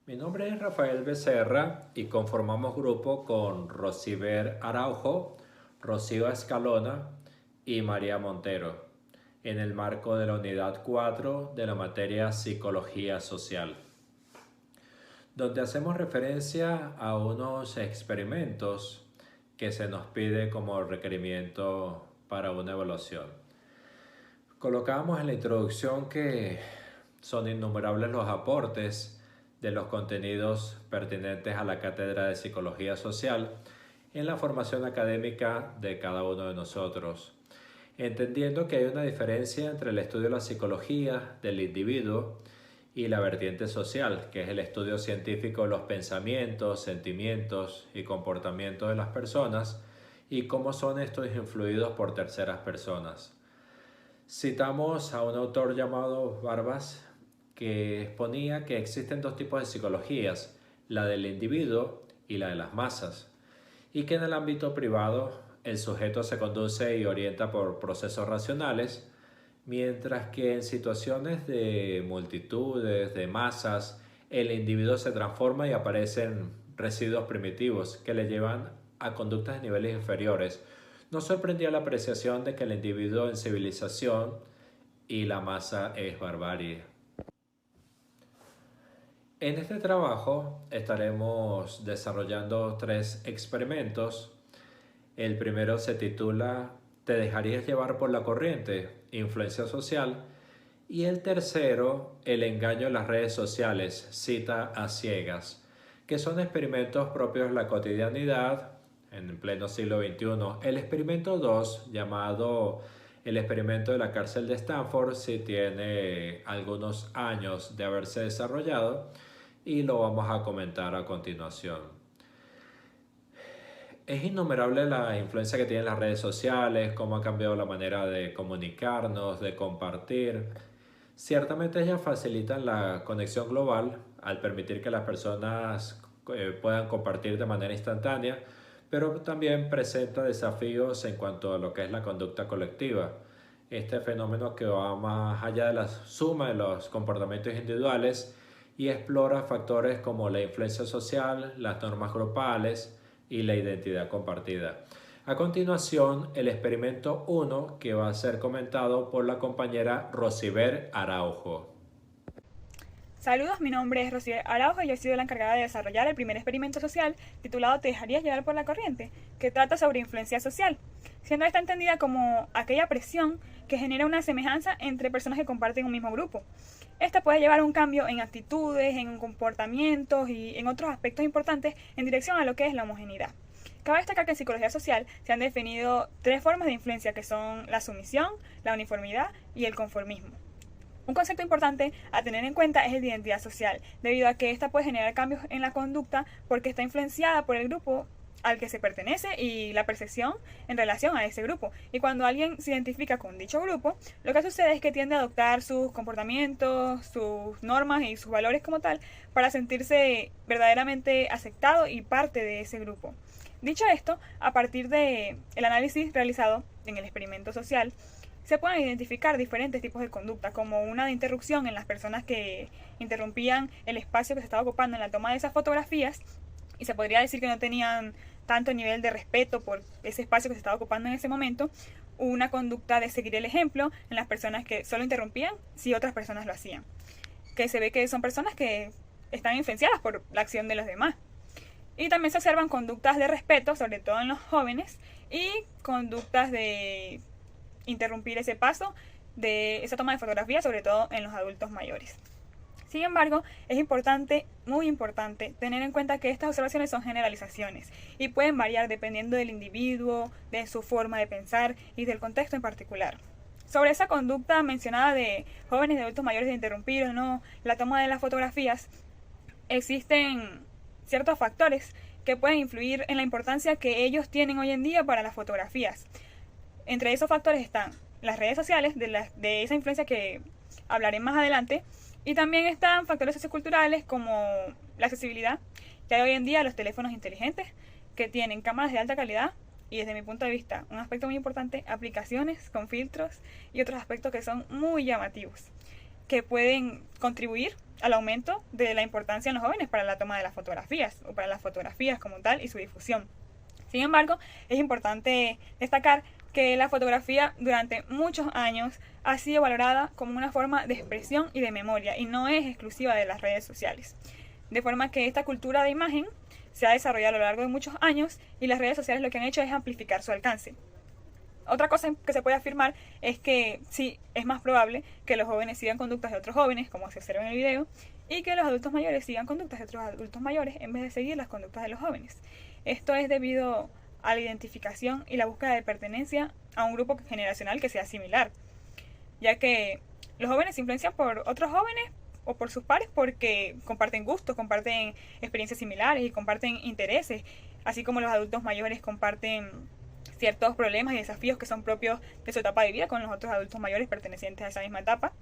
Mi nombre es Rafael Becerra y conformamos grupo con Rosiver Araujo, Rocío Escalona y María Montero en el marco de la unidad 4 de la materia Psicología Social, donde hacemos referencia a unos experimentos que se nos pide como requerimiento para una evaluación. Colocamos en la introducción que son innumerables los aportes de los contenidos pertinentes a la cátedra de Psicología Social en la formación académica de cada uno de nosotros, entendiendo que hay una diferencia entre el estudio de la psicología del individuo y la vertiente social, que es el estudio científico de los pensamientos, sentimientos y comportamientos de las personas y cómo son estos influidos por terceras personas. Citamos a un autor llamado Barbas que exponía que existen dos tipos de psicologías, la del individuo y la de las masas, y que en el ámbito privado el sujeto se conduce y orienta por procesos racionales, mientras que en situaciones de multitudes, de masas, el individuo se transforma y aparecen residuos primitivos que le llevan a conductas de niveles inferiores. Nos sorprendía la apreciación de que el individuo en civilización y la masa es barbarie. En este trabajo estaremos desarrollando 3 experimentos. El primero se titula ¿Te dejarías llevar por la corriente? Influencia social. Y el tercero, el engaño en las redes sociales, cita a ciegas, que son experimentos propios de la cotidianidad en pleno siglo XXI. El experimento 2, llamado el experimento de la cárcel de Stanford, sí tiene algunos años de haberse desarrollado y lo vamos a comentar a continuación. Es innumerable la influencia que tienen las redes sociales, cómo ha cambiado la manera de comunicarnos, de compartir. Ciertamente ellas facilitan la conexión global al permitir que las personas puedan compartir de manera instantánea, pero también presenta desafíos en cuanto a lo que es la conducta colectiva. Este fenómeno que va más allá de la suma de los comportamientos individuales y explora factores como la influencia social, las normas grupales y la identidad compartida. A continuación, el experimento 1 que va a ser comentado por la compañera Rosiver Araujo. Saludos, mi nombre es Rocío Araujo y yo he sido la encargada de desarrollar el primer experimento social titulado ¿Te dejarías llevar por la corriente?, que trata sobre influencia social, siendo esta entendida como aquella presión que genera una semejanza entre personas que comparten un mismo grupo. Esta puede llevar a un cambio en actitudes, en comportamientos y en otros aspectos importantes en dirección a lo que es la homogeneidad. Cabe destacar que en psicología social se han definido 3 formas de influencia que son la sumisión, la uniformidad y el conformismo. Un concepto importante a tener en cuenta es el de identidad social, debido a que esta puede generar cambios en la conducta porque está influenciada por el grupo al que se pertenece y la percepción en relación a ese grupo. Y cuando alguien se identifica con dicho grupo, lo que sucede es que tiende a adoptar sus comportamientos, sus normas y sus valores como tal para sentirse verdaderamente aceptado y parte de ese grupo. Dicho esto, a partir del análisis realizado en el experimento social, se pueden identificar diferentes tipos de conducta, como una de interrupción en las personas que interrumpían el espacio que se estaba ocupando en la toma de esas fotografías, y se podría decir que no tenían tanto nivel de respeto por ese espacio que se estaba ocupando en ese momento. Una conducta de seguir el ejemplo en las personas que solo interrumpían si otras personas lo hacían, que se ve que son personas que están influenciadas por la acción de los demás. Y también se observan conductas de respeto, sobre todo en los jóvenes, y conductas de interrumpir ese paso de esa toma de fotografía, sobre todo en los adultos mayores. Sin embargo, es importante, muy importante, tener en cuenta que estas observaciones son generalizaciones y pueden variar dependiendo del individuo, de su forma de pensar y del contexto en particular. Sobre esa conducta mencionada de jóvenes y adultos mayores de interrumpir o no la toma de las fotografías, existen ciertos factores que pueden influir en la importancia que ellos tienen hoy en día para las fotografías. Entre esos factores están las redes sociales, de esa influencia que hablaré más adelante, y también están factores socioculturales como la accesibilidad que hay hoy en día a los teléfonos inteligentes, que tienen cámaras de alta calidad y, desde mi punto de vista, un aspecto muy importante, aplicaciones con filtros y otros aspectos que son muy llamativos. que pueden contribuir al aumento de la importancia en los jóvenes para la toma de las fotografías o para las fotografías como tal y su difusión. Sin embargo, es importante destacar que la fotografía durante muchos años ha sido valorada como una forma de expresión y de memoria y no es exclusiva de las redes sociales. De forma que esta cultura de imagen se ha desarrollado a lo largo de muchos años y las redes sociales lo que han hecho es amplificar su alcance. Otra cosa que se puede afirmar es que sí, es más probable que los jóvenes sigan conductas de otros jóvenes, como se observa en el video, y que los adultos mayores sigan conductas de otros adultos mayores en vez de seguir las conductas de los jóvenes. Esto es debido a la identificación y la búsqueda de pertenencia a un grupo generacional que sea similar, ya que los jóvenes se influencian por otros jóvenes o por sus pares porque comparten gustos, comparten experiencias similares y comparten intereses, así como los adultos mayores comparten ciertos problemas y desafíos que son propios de su etapa de vida con los otros adultos mayores pertenecientes a esa misma etapa.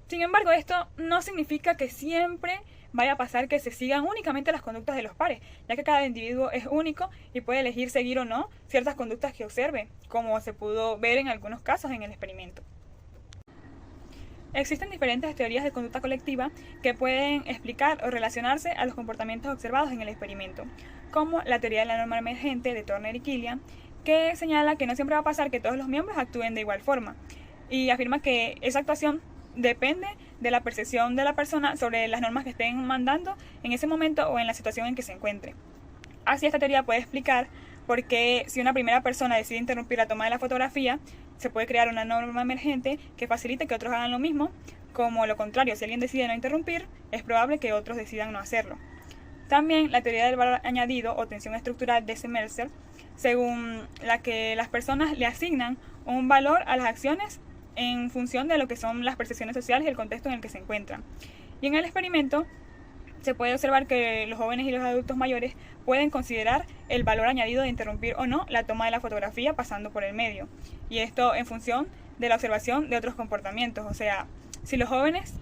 Sin embargo, esto no significa que siempre vaya a pasar que se sigan únicamente las conductas de los pares, ya que cada individuo es único y puede elegir seguir o no ciertas conductas que observe, como se pudo ver en algunos casos en el experimento. Existen diferentes teorías de conducta colectiva que pueden explicar o relacionarse a los comportamientos observados en el experimento, como la teoría de la norma emergente de Turner y Killian, que señala que no siempre va a pasar que todos los miembros actúen de igual forma, y afirma que esa actuación depende de la percepción de la persona sobre las normas que estén mandando en ese momento o en la situación en que se encuentre. Así, esta teoría puede explicar por qué si una primera persona decide interrumpir la toma de la fotografía, se puede crear una norma emergente que facilite que otros hagan lo mismo, como lo contrario, si alguien decide no interrumpir, es probable que otros decidan no hacerlo. También la teoría del valor añadido o tensión estructural de Mercer, según la que las personas le asignan un valor a las acciones en función de lo que son las percepciones sociales y el contexto en el que se encuentran. Y en el experimento se puede observar que los jóvenes y los adultos mayores pueden considerar el valor añadido de interrumpir o no la toma de la fotografía pasando por el medio. Y esto en función de la observación de otros comportamientos. O sea, si los jóvenes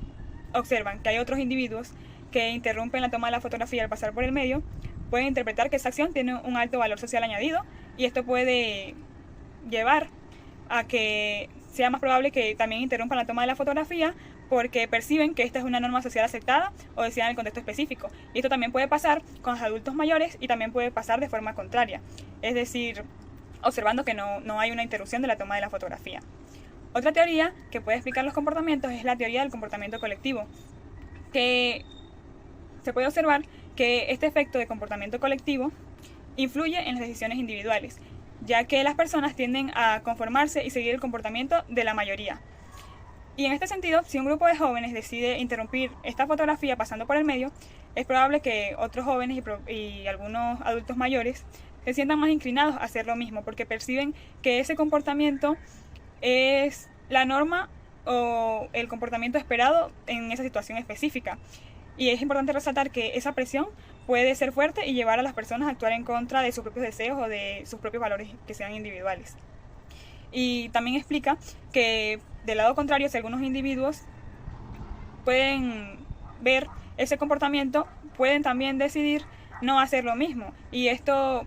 observan que hay otros individuos que interrumpen la toma de la fotografía al pasar por el medio, pueden interpretar que esa acción tiene un alto valor social añadido y esto puede llevar a que sea más probable que también interrumpan la toma de la fotografía porque perciben que esta es una norma social aceptada o deseada en el contexto específico. Y esto también puede pasar con los adultos mayores y también puede pasar de forma contraria, es decir, observando que no hay una interrupción de la toma de la fotografía. Otra teoría que puede explicar los comportamientos es la teoría del comportamiento colectivo, que se puede observar que este efecto de comportamiento colectivo influye en las decisiones individuales, ya que las personas tienden a conformarse y seguir el comportamiento de la mayoría. Y en este sentido, si un grupo de jóvenes decide interrumpir esta fotografía pasando por el medio, es probable que otros jóvenes y algunos adultos mayores se sientan más inclinados a hacer lo mismo, porque perciben que ese comportamiento es la norma o el comportamiento esperado en esa situación específica. Y es importante resaltar que esa presión puede ser fuerte y llevar a las personas a actuar en contra de sus propios deseos o de sus propios valores que sean individuales. Y también explica que del lado contrario, si algunos individuos pueden ver ese comportamiento, pueden también decidir no hacer lo mismo. Y esto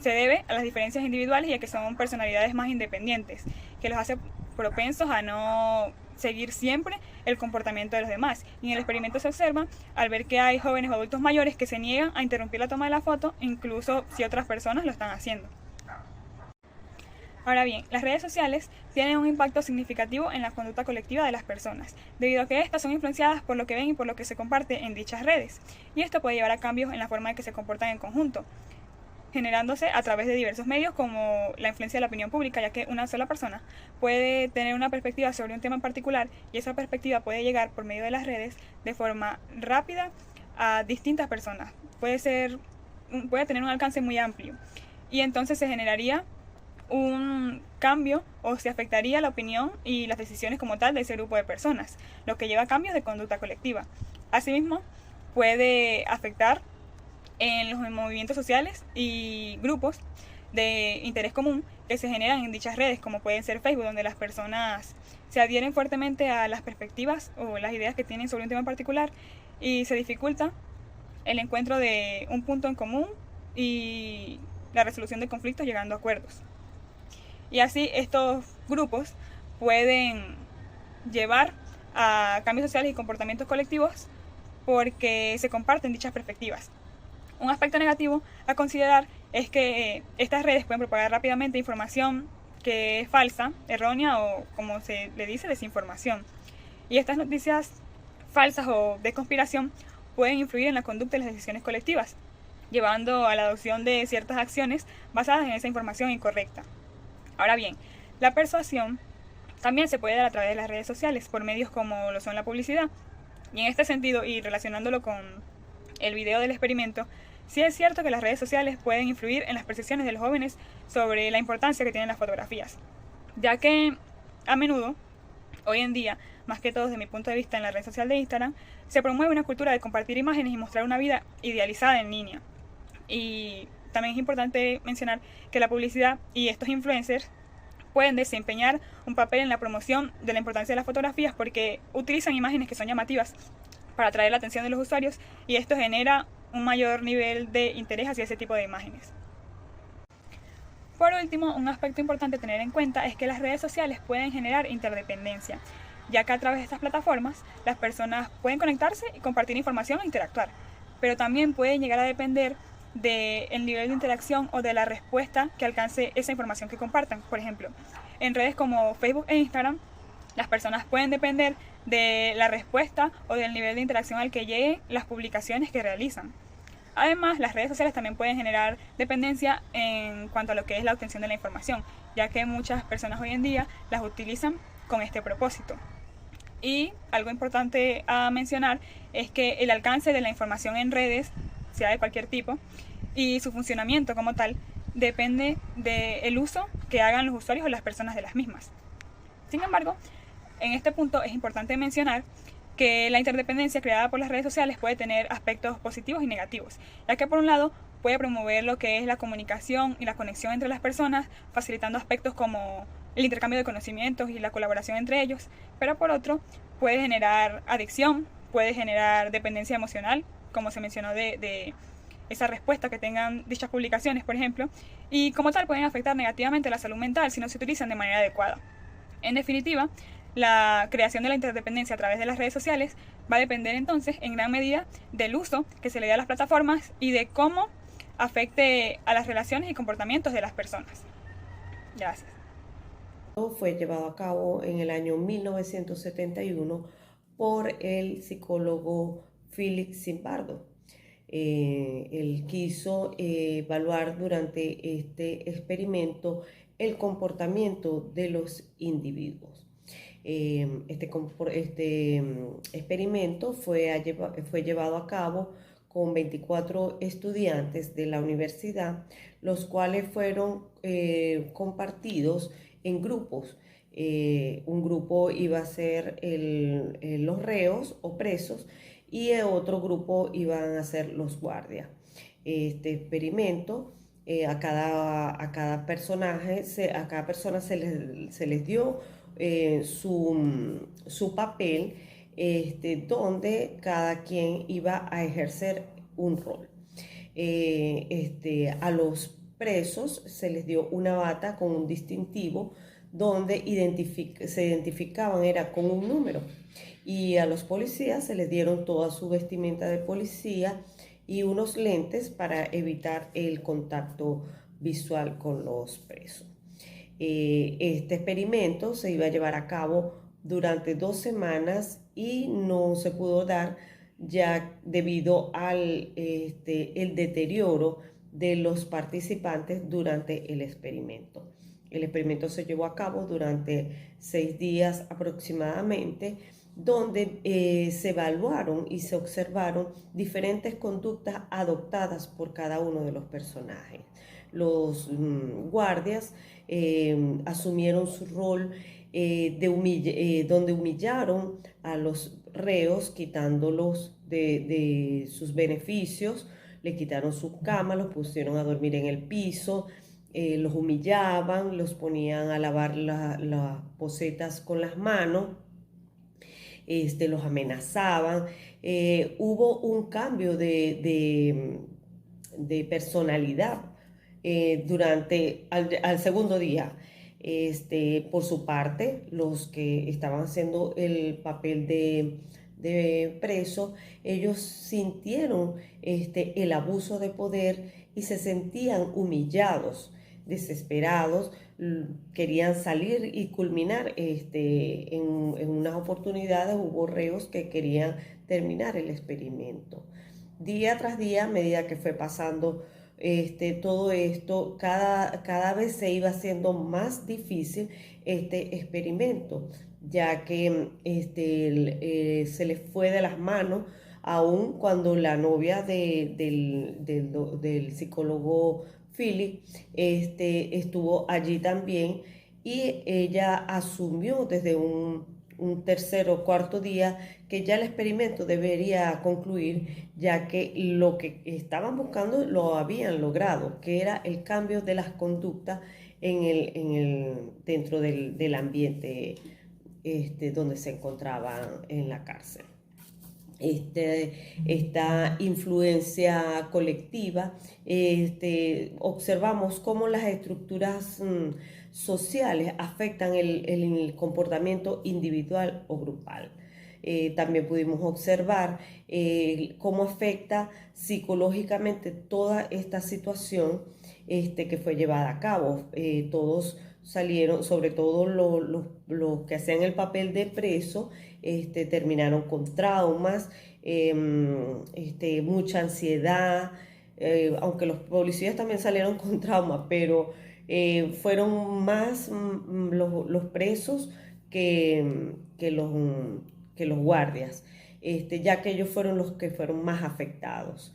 se debe a las diferencias individuales y a que son personalidades más independientes, que los hace propensos a no seguir siempre el comportamiento de los demás. Y en el experimento se observa al ver que hay jóvenes o adultos mayores que se niegan a interrumpir la toma de la foto, incluso si otras personas lo están haciendo. Ahora bien, las redes sociales tienen un impacto significativo en la conducta colectiva de las personas, debido a que estas son influenciadas por lo que ven y por lo que se comparte en dichas redes, y esto puede llevar a cambios en la forma en que se comportan en conjunto, generándose a través de diversos medios como la influencia de la opinión pública, ya que una sola persona puede tener una perspectiva sobre un tema en particular y esa perspectiva puede llegar por medio de las redes de forma rápida a distintas personas. Puede tener un alcance muy amplio y entonces se generaría un cambio o se afectaría la opinión y las decisiones como tal de ese grupo de personas, lo que lleva a cambios de conducta colectiva. Asimismo, puede afectar en los movimientos sociales y grupos de interés común que se generan en dichas redes, como pueden ser Facebook, donde las personas se adhieren fuertemente a las perspectivas o las ideas que tienen sobre un tema en particular y se dificulta el encuentro de un punto en común y la resolución de conflictos llegando a acuerdos. Y así estos grupos pueden llevar a cambios sociales y comportamientos colectivos porque se comparten dichas perspectivas. Un aspecto negativo a considerar es que estas redes pueden propagar rápidamente información que es falsa, errónea o, como se le dice, desinformación. Y estas noticias falsas o de conspiración pueden influir en la conducta y las decisiones colectivas, llevando a la adopción de ciertas acciones basadas en esa información incorrecta. Ahora bien, la persuasión también se puede dar a través de las redes sociales por medios como lo son la publicidad. Y en este sentido, y relacionándolo con el video del experimento, sí es cierto que las redes sociales pueden influir en las percepciones de los jóvenes sobre la importancia que tienen las fotografías, ya que a menudo, hoy en día, más que todo desde mi punto de vista en la red social de Instagram, se promueve una cultura de compartir imágenes y mostrar una vida idealizada en línea. Y también es importante mencionar que la publicidad y estos influencers pueden desempeñar un papel en la promoción de la importancia de las fotografías porque utilizan imágenes que son llamativas para atraer la atención de los usuarios y esto genera un mayor nivel de interés hacia ese tipo de imágenes. Por último, un aspecto importante a tener en cuenta es que las redes sociales pueden generar interdependencia, ya que a través de estas plataformas las personas pueden conectarse y compartir información e interactuar, pero también pueden llegar a depender del nivel de interacción o de la respuesta que alcance esa información que compartan. Por ejemplo, en redes como Facebook e Instagram, las personas pueden depender de la respuesta o del nivel de interacción al que lleguen las publicaciones que realizan. Además, las redes sociales también pueden generar dependencia en cuanto a lo que es la obtención de la información, ya que muchas personas hoy en día las utilizan con este propósito. Y algo importante a mencionar es que el alcance de la información en redes, sea de cualquier tipo, y su funcionamiento como tal, depende del uso que hagan los usuarios o las personas de las mismas. Sin embargo, en este punto es importante mencionar que la interdependencia creada por las redes sociales puede tener aspectos positivos y negativos, ya que por un lado puede promover lo que es la comunicación y la conexión entre las personas, facilitando aspectos como el intercambio de conocimientos y la colaboración entre ellos, pero por otro puede generar adicción, puede generar dependencia emocional, como se mencionó de esa respuesta que tengan dichas publicaciones, por ejemplo, y como tal pueden afectar negativamente la salud mental si no se utilizan de manera adecuada. En definitiva, la creación de la interdependencia a través de las redes sociales va a depender entonces en gran medida del uso que se le dé a las plataformas y de cómo afecte a las relaciones y comportamientos de las personas. Gracias. Fue llevado a cabo en el año 1971 por el psicólogo Philip Zimbardo. Él quiso evaluar durante este experimento el comportamiento de los individuos. Este experimento fue llevado a cabo con 24 estudiantes de la universidad, los cuales fueron compartidos en grupos. Un grupo iba a ser los reos o presos y el otro grupo iban a ser los guardias. Este experimento, a cada persona se les dio su papel, donde cada quien iba a ejercer un rol. A los presos se les dio una bata con un distintivo donde se identificaban era con un número, y a los policías se les dieron toda su vestimenta de policía y unos lentes para evitar el contacto visual con los presos. Este experimento se iba a llevar a cabo durante 2 semanas y no se pudo dar ya debido al el deterioro de los participantes durante el experimento. El experimento se llevó a cabo durante 6 días aproximadamente, donde se evaluaron y se observaron diferentes conductas adoptadas por cada uno de los personajes. Los guardias asumieron su rol donde humillaron a los reos, quitándolos de sus beneficios, le quitaron su cama, los pusieron a dormir en el piso, los humillaban, los ponían a lavar las posetas con las manos, los amenazaban. Hubo un cambio de personalidad durante al segundo día. Por su parte, los que estaban haciendo el papel de preso, ellos sintieron el abuso de poder y se sentían humillados, desesperados, querían salir y culminar. En unas oportunidades hubo reos que querían terminar el experimento. Día tras día, a medida que fue pasando todo esto, cada vez se iba haciendo más difícil este experimento, ya que se les fue de las manos, aun cuando la novia del psicólogo Philip estuvo allí también, y ella asumió desde un tercer o cuarto día que ya el experimento debería concluir, ya que lo que estaban buscando lo habían logrado, que era el cambio de las conductas dentro del ambiente donde se encontraban en la cárcel. Esta influencia colectiva, observamos cómo las estructuras sociales afectan el comportamiento individual o grupal. También pudimos observar cómo afecta psicológicamente toda esta situación que fue llevada a cabo. Todos salieron, sobre todo los que hacían el papel de preso, terminaron con traumas, mucha ansiedad, aunque los policías también salieron con traumas, pero fueron más los presos que los guardias, ya que ellos fueron los que fueron más afectados.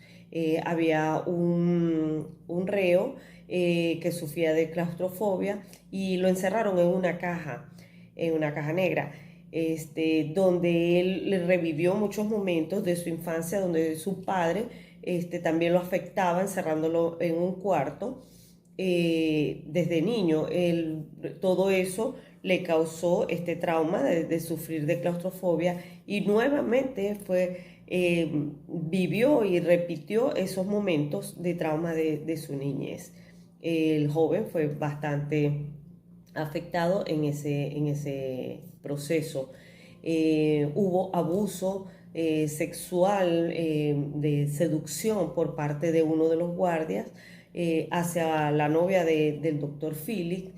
Había un reo que sufría de claustrofobia y lo encerraron en una caja negra, donde él le revivió muchos momentos de su infancia, donde su padre también lo afectaba, encerrándolo en un cuarto. Desde niño, todo eso le causó este trauma de sufrir de claustrofobia, y nuevamente vivió y repitió esos momentos de trauma de su niñez. El joven fue bastante afectado en ese proceso. Hubo abuso sexual, de seducción por parte de uno de los guardias hacia la novia del doctor Philip,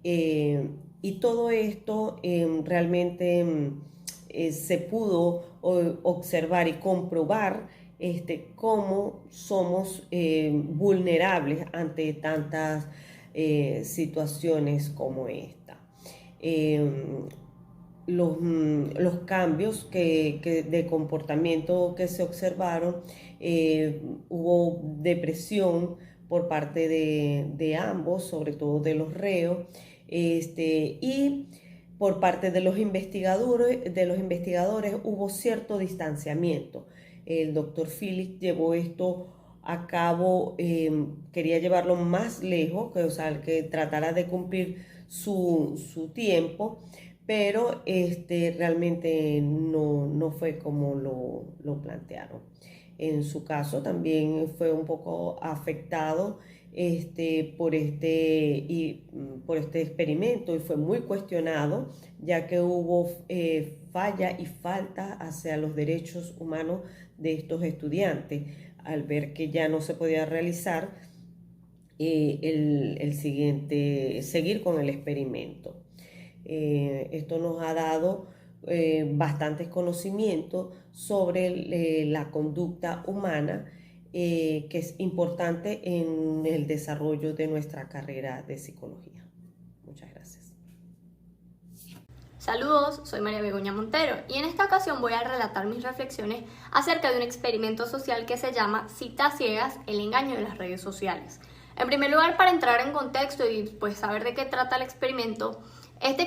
y todo esto realmente se pudo observar y comprobar cómo somos vulnerables ante tantas situaciones como esta. Los cambios de comportamiento que se observaron, hubo depresión por parte de ambos, sobre todo de los reos, y por parte de los investigadores hubo cierto distanciamiento. El doctor Philip llevó esto a cabo, quería llevarlo más lejos, que tratara de cumplir su tiempo, pero realmente no fue como lo plantearon. En su caso también fue un poco afectado por este experimento, y fue muy cuestionado, ya que hubo falla y falta hacia los derechos humanos de estos estudiantes, al ver que ya no se podía realizar seguir con el experimento. Esto nos ha dado bastantes conocimientos sobre la conducta humana, que es importante en el desarrollo de nuestra carrera de psicología. Muchas gracias. Saludos, soy María Begoña Montero y en esta ocasión voy a relatar mis reflexiones acerca de un experimento social que se llama Citas Ciegas, el engaño de las redes sociales. En primer lugar, para entrar en contexto y saber de qué trata el experimento,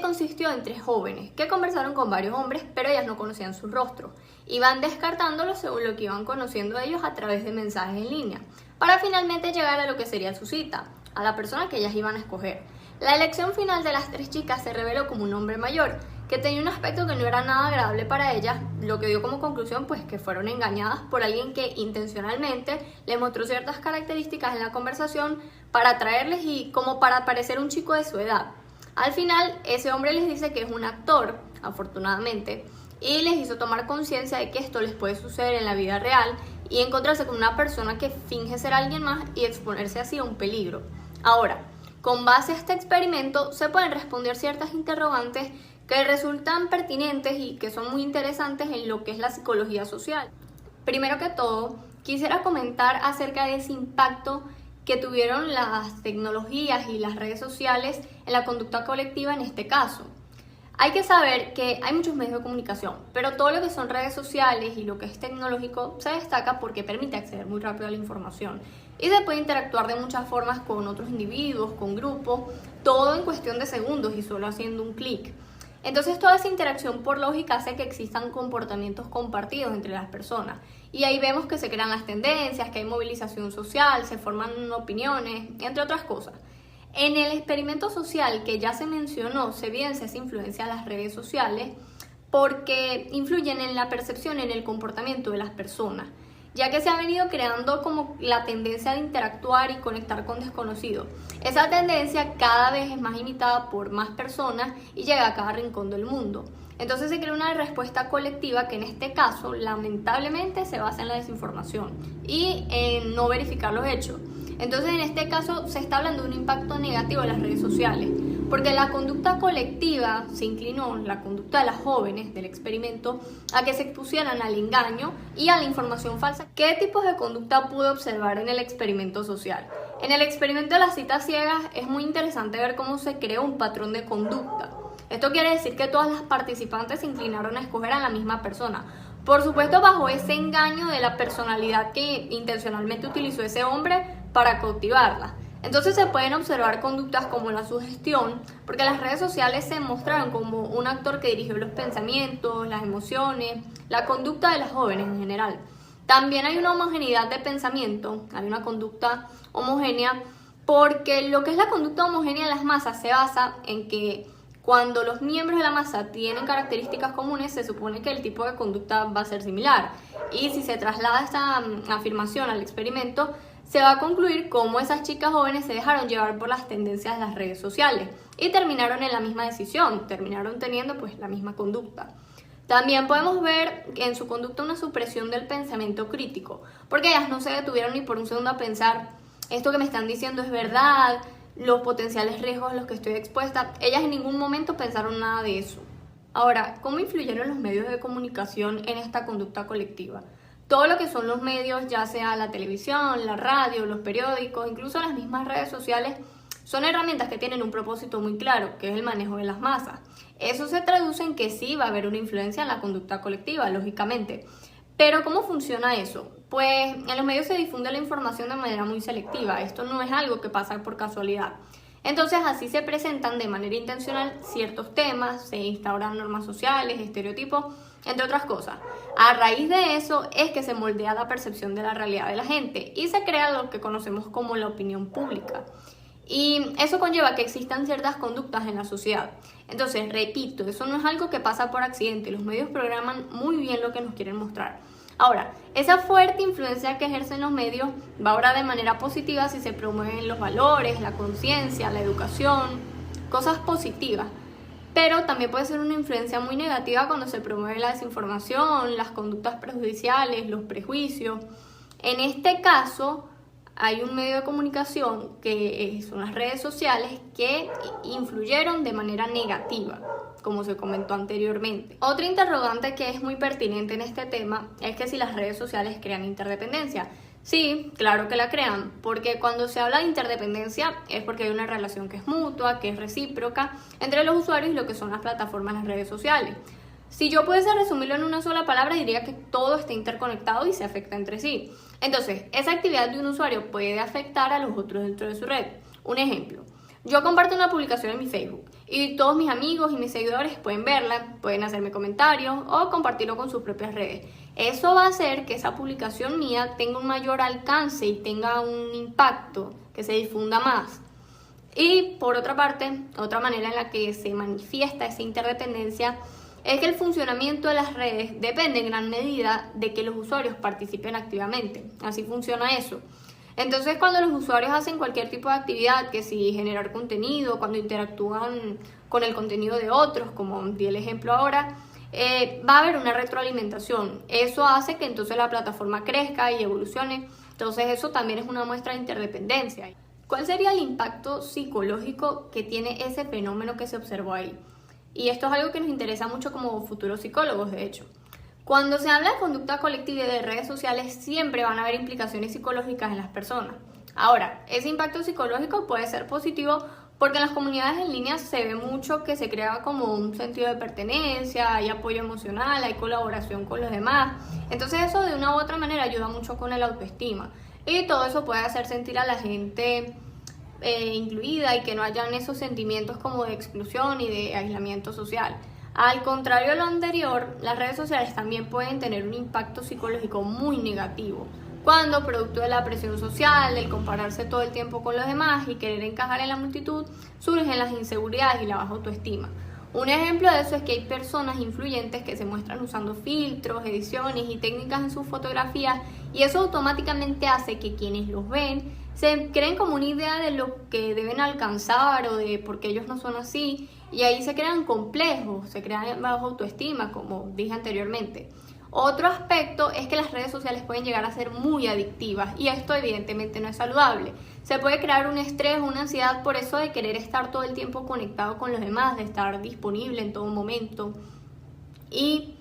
consistió en 3 jóvenes que conversaron con varios hombres, pero ellas no conocían su rostro. Iban descartándolos según lo que iban conociendo ellos a través de mensajes en línea, para finalmente llegar a lo que sería su cita, a la persona que ellas iban a escoger. La elección final de las 3 chicas se reveló como un hombre mayor, que tenía un aspecto que no era nada agradable para ellas, lo que dio como conclusión que fueron engañadas por alguien que intencionalmente les mostró ciertas características en la conversación para atraerles y como para parecer un chico de su edad. Al final, ese hombre les dice que es un actor, afortunadamente, y les hizo tomar conciencia de que esto les puede suceder en la vida real y encontrarse con una persona que finge ser alguien más y exponerse así a un peligro. Ahora, con base a este experimento se pueden responder ciertas interrogantes que resultan pertinentes y que son muy interesantes en lo que es la psicología social. Primero que todo, quisiera comentar acerca de ese impacto que tuvieron las tecnologías y las redes sociales en la conducta colectiva en este caso. Hay que saber que hay muchos medios de comunicación, pero todo lo que son redes sociales y lo que es tecnológico se destaca porque permite acceder muy rápido a la información y se puede interactuar de muchas formas con otros individuos, con grupos, todo en cuestión de segundos y solo haciendo un clic. Entonces toda esa interacción por lógica hace que existan comportamientos compartidos entre las personas y ahí vemos que se crean las tendencias, que hay movilización social, se forman opiniones, entre otras cosas. En el experimento social que ya se mencionó, se evidencia esa influencia de las redes sociales porque influyen en la percepción, en el comportamiento de las personas, ya que se ha venido creando como la tendencia de interactuar y conectar con desconocidos. Esa tendencia cada vez es más imitada por más personas y llega a cada rincón del mundo. Entonces se crea una respuesta colectiva que en este caso, lamentablemente, se basa en la desinformación y en no verificar los hechos. Entonces en este caso se está hablando de un impacto negativo de las redes sociales, porque la conducta colectiva se inclinó, la conducta de las jóvenes del experimento, a que se expusieran al engaño y a la información falsa. ¿Qué tipos de conducta pude observar en el experimento social? En el experimento de las citas ciegas es muy interesante ver cómo se creó un patrón de conducta. Esto quiere decir que todas las participantes se inclinaron a escoger a la misma persona. Por supuesto, bajo ese engaño de la personalidad que intencionalmente utilizó ese hombre para cautivarla. Entonces se pueden observar conductas como la sugestión, porque las redes sociales se mostraron como un actor que dirigió los pensamientos, las emociones, la conducta de las jóvenes en general. También hay una homogeneidad de pensamiento, hay una conducta homogénea, porque lo que es la conducta homogénea de las masas se basa en que cuando los miembros de la masa tienen características comunes, se supone que el tipo de conducta va a ser similar. Y si se traslada esta afirmación al experimento, se va a concluir cómo esas chicas jóvenes se dejaron llevar por las tendencias de las redes sociales y terminaron en la misma decisión, terminaron teniendo pues la misma conducta. También podemos ver en su conducta una supresión del pensamiento crítico, porque ellas no se detuvieron ni por un segundo a pensar, esto que me están diciendo es verdad, los potenciales riesgos a los que estoy expuesta. Ellas en ningún momento pensaron nada de eso. Ahora, ¿cómo influyeron los medios de comunicación en esta conducta colectiva? Todo lo que son los medios, ya sea la televisión, la radio, los periódicos, incluso las mismas redes sociales, son herramientas que tienen un propósito muy claro, que es el manejo de las masas. Eso se traduce en que sí va a haber una influencia en la conducta colectiva, lógicamente. Pero ¿cómo funciona eso? Pues en los medios se difunde la información de manera muy selectiva. Esto no es algo que pasa por casualidad. Entonces así se presentan de manera intencional ciertos temas, se instauran normas sociales, estereotipos, entre otras cosas. A raíz de eso es que se moldea la percepción de la realidad de la gente y se crea lo que conocemos como la opinión pública. Y eso conlleva que existan ciertas conductas en la sociedad. Entonces, repito, eso no es algo que pasa por accidente. Los medios programan muy bien lo que nos quieren mostrar. Ahora, esa fuerte influencia que ejercen los medios va a obrar de manera positiva si se promueven los valores, la conciencia, la educación, cosas positivas. Pero también puede ser una influencia muy negativa cuando se promueve la desinformación, las conductas perjudiciales, los prejuicios. En este caso, hay un medio de comunicación que son las redes sociales que influyeron de manera negativa, como se comentó anteriormente. Otra interrogante que es muy pertinente en este tema es que si las redes sociales crean interdependencia. Sí, claro que la crean, porque cuando se habla de interdependencia es porque hay una relación que es mutua, que es recíproca entre los usuarios y lo que son las plataformas, las redes sociales. Si yo pudiese resumirlo en una sola palabra, diría que todo está interconectado y se afecta entre sí. Entonces, esa actividad de un usuario puede afectar a los otros dentro de su red. Un ejemplo, yo comparto una publicación en mi Facebook y todos mis amigos y mis seguidores pueden verla, pueden hacerme comentarios o compartirlo con sus propias redes. Eso va a hacer que esa publicación mía tenga un mayor alcance y tenga un impacto, que se difunda más. Y por otra parte, otra manera en la que se manifiesta esa interdependencia es que el funcionamiento de las redes depende en gran medida de que los usuarios participen activamente. Así funciona eso. Entonces, cuando los usuarios hacen cualquier tipo de actividad, que si generar contenido, cuando interactúan con el contenido de otros, como di el ejemplo ahora, va a haber una retroalimentación. Eso hace que entonces la plataforma crezca y evolucione. Entonces, eso también es una muestra de interdependencia. ¿Cuál sería el impacto psicológico que tiene ese fenómeno que se observó ahí? Y esto es algo que nos interesa mucho como futuros psicólogos, de hecho. Cuando se habla de conducta colectiva y de redes sociales, siempre van a haber implicaciones psicológicas en las personas. Ahora, ese impacto psicológico puede ser positivo porque en las comunidades en línea se ve mucho que se crea como un sentido de pertenencia, hay apoyo emocional, hay colaboración con los demás. Entonces eso de una u otra manera ayuda mucho con el autoestima. Y todo eso puede hacer sentir a la gente incluida y que no hayan esos sentimientos como de exclusión y de aislamiento social. Al contrario de lo anterior, las redes sociales también pueden tener un impacto psicológico muy negativo, cuando producto de la presión social, el compararse todo el tiempo con los demás y querer encajar en la multitud, surgen las inseguridades y la baja autoestima. Un ejemplo de eso es que hay personas influyentes que se muestran usando filtros, ediciones y técnicas en sus fotografías, y eso automáticamente hace que quienes los ven se creen como una idea de lo que deben alcanzar o de por qué ellos no son así, y ahí se crean complejos, se crean baja autoestima, como dije anteriormente. Otro aspecto es que las redes sociales pueden llegar a ser muy adictivas y esto evidentemente no es saludable. Se puede crear un estrés, una ansiedad por eso de querer estar todo el tiempo conectado con los demás, de estar disponible en todo momento. Y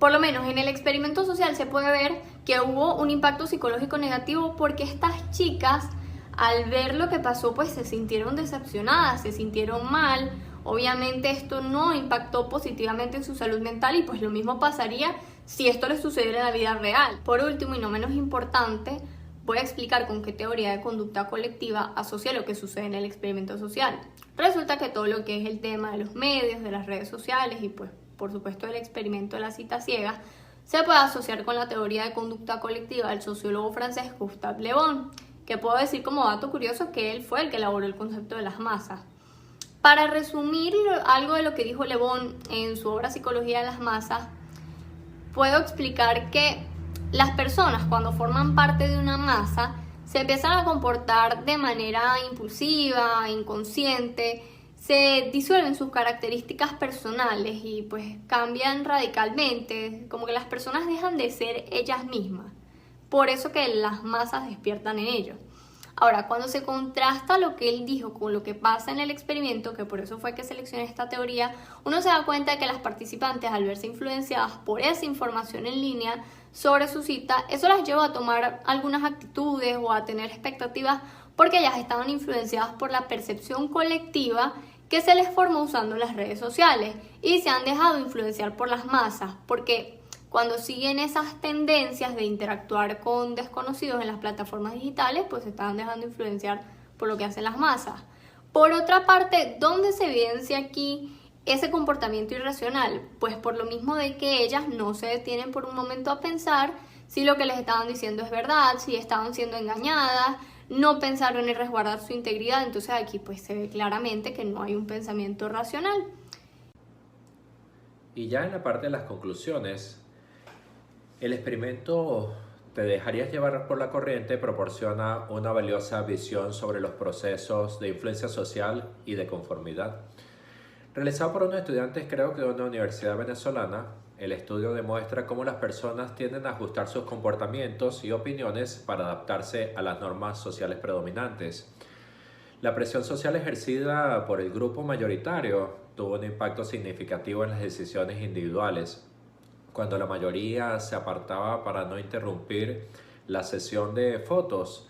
por lo menos en el experimento social se puede ver que hubo un impacto psicológico negativo porque estas chicas, al ver lo que pasó, pues se sintieron decepcionadas, se sintieron mal. Obviamente esto no impactó positivamente en su salud mental y pues lo mismo pasaría si esto les sucediera en la vida real. Por último y no menos importante, voy a explicar con qué teoría de conducta colectiva asocia lo que sucede en el experimento social. Resulta que todo lo que es el tema de los medios, de las redes sociales y pues por supuesto el experimento de la cita ciega se puede asociar con la teoría de conducta colectiva del sociólogo francés Gustave Le Bon, que puedo decir como dato curioso que él fue el que elaboró el concepto de las masas. Para resumir algo de lo que dijo Le Bon en su obra Psicología de las masas, puedo explicar que las personas cuando forman parte de una masa se empiezan a comportar de manera impulsiva, inconsciente, se disuelven sus características personales y pues cambian radicalmente, como que las personas dejan de ser ellas mismas. Por eso que las masas despiertan en ellos. Ahora, cuando se contrasta lo que él dijo con lo que pasa en el experimento, que por eso fue que seleccioné esta teoría, uno se da cuenta de que las participantes, al verse influenciadas por esa información en línea sobre su cita, eso las lleva a tomar algunas actitudes o a tener expectativas porque ellas estaban influenciadas por la percepción colectiva que se les formó usando las redes sociales y se han dejado influenciar por las masas, porque cuando siguen esas tendencias de interactuar con desconocidos en las plataformas digitales, pues se están dejando influenciar por lo que hacen las masas. Por otra parte, ¿dónde se evidencia aquí ese comportamiento irracional? Pues por lo mismo de que ellas no se detienen por un momento a pensar si lo que les estaban diciendo es verdad, si estaban siendo engañadas, no pensaron en resguardar su integridad. Entonces aquí pues se ve claramente que no hay un pensamiento racional. Y ya en la parte de las conclusiones, el experimento Te dejarías llevar por la corriente proporciona una valiosa visión sobre los procesos de influencia social y de conformidad. Realizado por unos estudiantes, creo que de una universidad venezolana, el estudio demuestra cómo las personas tienden a ajustar sus comportamientos y opiniones para adaptarse a las normas sociales predominantes. La presión social ejercida por el grupo mayoritario tuvo un impacto significativo en las decisiones individuales. Cuando la mayoría se apartaba para no interrumpir la sesión de fotos,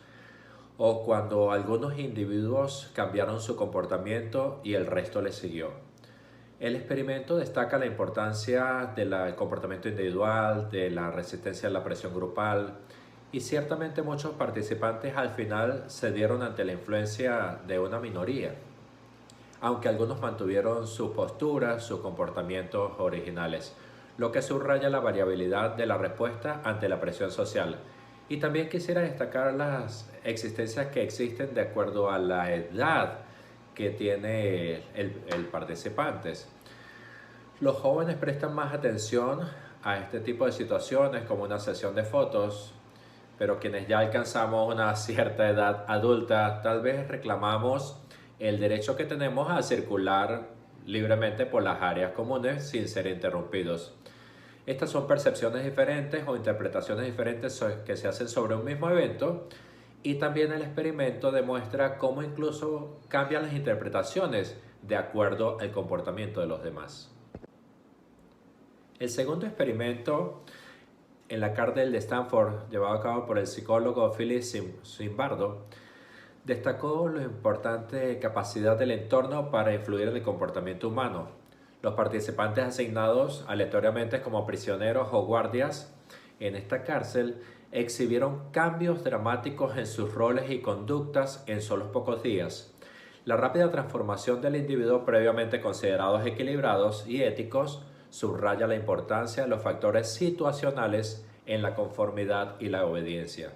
o cuando algunos individuos cambiaron su comportamiento y el resto les siguió. El experimento destaca la importancia del comportamiento individual, de la resistencia a la presión grupal, y ciertamente muchos participantes al final cedieron ante la influencia de una minoría, aunque algunos mantuvieron sus posturas, sus comportamientos originales, lo que subraya la variabilidad de la respuesta ante la presión social. Y también quisiera destacar las existencias que existen de acuerdo a la edad que tiene el participante. Los jóvenes prestan más atención a este tipo de situaciones como una sesión de fotos, pero quienes ya alcanzamos una cierta edad adulta, tal vez reclamamos el derecho que tenemos a circular libremente por las áreas comunes sin ser interrumpidos. Estas son percepciones diferentes o interpretaciones diferentes que se hacen sobre un mismo evento, y también el experimento demuestra cómo incluso cambian las interpretaciones de acuerdo al comportamiento de los demás. El segundo experimento en la cárcel de Stanford, llevado a cabo por el psicólogo Philip Zimbardo, destacó la importante capacidad del entorno para influir en el comportamiento humano. Los participantes asignados aleatoriamente como prisioneros o guardias en esta cárcel exhibieron cambios dramáticos en sus roles y conductas en solo pocos días. La rápida transformación del individuo previamente considerados equilibrados y éticos subraya la importancia de los factores situacionales en la conformidad y la obediencia.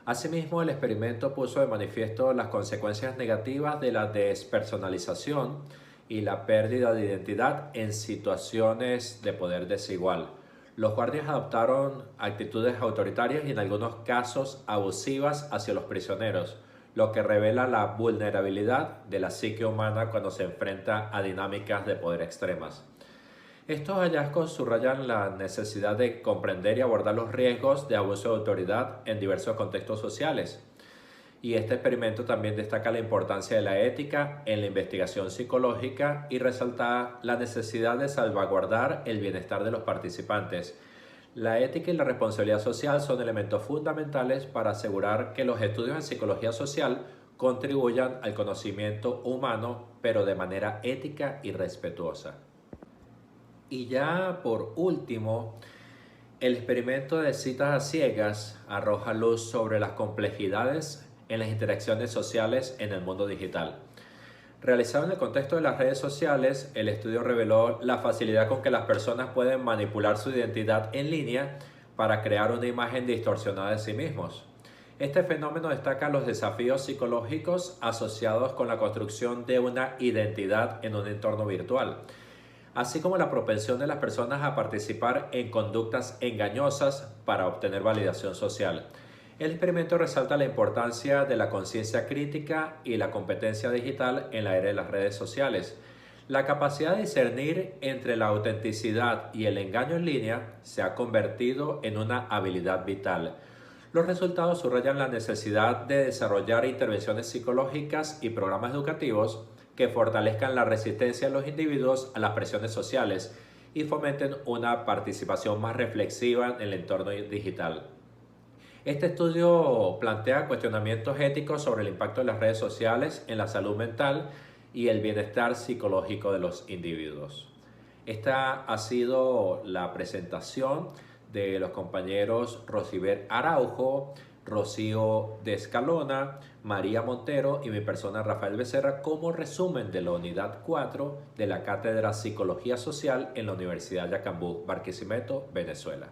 Asimismo, el experimento puso de manifiesto las consecuencias negativas de la despersonalización y la pérdida de identidad en situaciones de poder desigual. Los guardias adoptaron actitudes autoritarias y en algunos casos abusivas hacia los prisioneros, lo que revela la vulnerabilidad de la psique humana cuando se enfrenta a dinámicas de poder extremas. Estos hallazgos subrayan la necesidad de comprender y abordar los riesgos de abuso de autoridad en diversos contextos sociales. Y este experimento también destaca la importancia de la ética en la investigación psicológica y resalta la necesidad de salvaguardar el bienestar de los participantes. La ética y la responsabilidad social son elementos fundamentales para asegurar que los estudios en psicología social contribuyan al conocimiento humano, pero de manera ética y respetuosa. Y ya por último, el experimento de citas a ciegas arroja luz sobre las complejidades en las interacciones sociales en el mundo digital. Realizado en el contexto de las redes sociales, el estudio reveló la facilidad con que las personas pueden manipular su identidad en línea para crear una imagen distorsionada de sí mismos. Este fenómeno destaca los desafíos psicológicos asociados con la construcción de una identidad en un entorno virtual, así como la propensión de las personas a participar en conductas engañosas para obtener validación social. El experimento resalta la importancia de la conciencia crítica y la competencia digital en la era de las redes sociales. La capacidad de discernir entre la autenticidad y el engaño en línea se ha convertido en una habilidad vital. Los resultados subrayan la necesidad de desarrollar intervenciones psicológicas y programas educativos que fortalezcan la resistencia de los individuos a las presiones sociales y fomenten una participación más reflexiva en el entorno digital. Este estudio plantea cuestionamientos éticos sobre el impacto de las redes sociales en la salud mental y el bienestar psicológico de los individuos. Esta ha sido la presentación de los compañeros Rosiver Araujo, Rocío de Escalona, María Montero y mi persona Rafael Becerra como resumen de la unidad 4 de la Cátedra Psicología Social en la Universidad Yacambú, Barquisimeto, Venezuela.